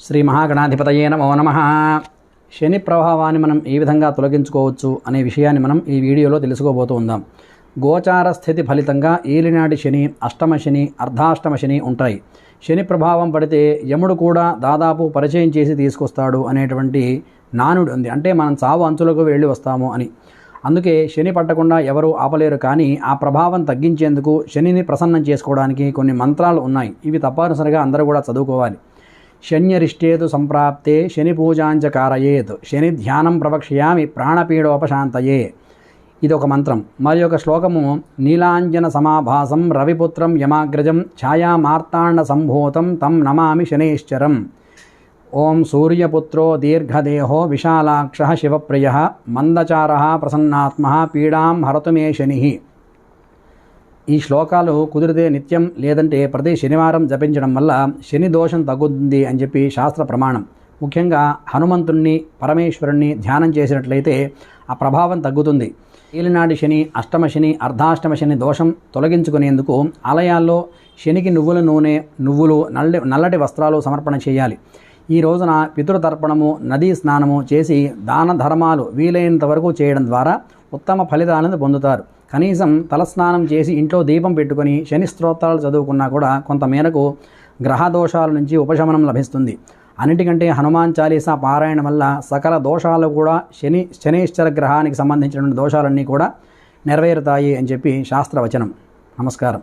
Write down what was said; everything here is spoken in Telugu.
శ్రీ మహాగణాధిపతయే నమో నమః. శని ప్రభావాన్ని మనం ఏ విధంగా తొలగించుకోవచ్చు అనే విషయాన్ని మనం ఈ వీడియోలో తెలుసుకోబోతూ ఉందాం. గోచార స్థితి ఫలితంగా ఏలినాటి శని, అష్టమ శని, అర్ధాష్టమ శని ఉంటాయి. శని ప్రభావం పడితే యముడు కూడా దాదాపు పరిచయం చేసి తీసుకొస్తాడు అనేటువంటి నానుడు ఉంది. అంటే మనం చావు అంచులకు వెళ్ళి వస్తాము అని. అందుకే శని పట్టకుండా ఎవరూ ఆపలేరు. కానీ ఆ ప్రభావం తగ్గించేందుకు శనిని ప్రసన్నం చేసుకోవడానికి కొన్ని మంత్రాలు ఉన్నాయి. ఇవి తప్పనిసరిగా అందరూ కూడా చదువుకోవాలి. శన్యరిష్టేతు సంప్రాప్తే శని పూజాంచ కారయేత్ శని ధ్యానం ప్రవక్ష్యామి ప్రాణపీడోపశాంతయే. ఇది ఒక మంత్రం. మరి ఒక శ్లోకము, నీలాంజన సమాభాసం రవిపుత్రం యమాగ్రజం ఛాయామార్తాండ సంభూతం తం నమామి శనేశ్వరం. ఓం సూర్యపుత్రో దీర్ఘదేహో విశాలాక్ష శివప్రియ మందచార ప్రసన్నాత్మ పీడాం హరతు మే శని. ఈ శ్లోకాలు కుదిరితే నిత్యం లేదంటే ప్రతి శనివారం జపించడం వల్ల శని దోషం తగ్గుతుంది అని చెప్పి శాస్త్ర ప్రమాణం. ముఖ్యంగా హనుమంతుణ్ణి, పరమేశ్వరుణ్ణి ధ్యానం చేసినట్లయితే ఆ ప్రభావం తగ్గుతుంది. ఏలినాటి శని, అష్టమ శని, అర్ధాష్టమ శని దోషం తొలగించుకునేందుకు ఆలయాల్లో శనికి నువ్వుల నూనె, నువ్వులు, నల్లటి వస్త్రాలు సమర్పణ చేయాలి. ఈ రోజున పితృతర్పణము, నదీ స్నానము చేసి దాన ధర్మాలు వీలైనంత వరకు చేయడం ద్వారా ఉత్తమ ఫలితాలను పొందుతారు. కనీసం తలస్నానం చేసి ఇంట్లో దీపం పెట్టుకొని శని స్తోత్రాలు చదువుకున్నా కూడా కొంత మేరకు గ్రహ దోషాల నుంచి ఉపశమనం లభిస్తుంది. అన్నిటికంటే హనుమాన్ చాలీసా పారాయణం వల్ల సకల దోషాలు కూడా శనీశ్వర గ్రహానికి సంబంధించిన దోషాలన్నీ కూడా నెరవేరుతాయి అని చెప్పి శాస్త్రవచనం. నమస్కారం.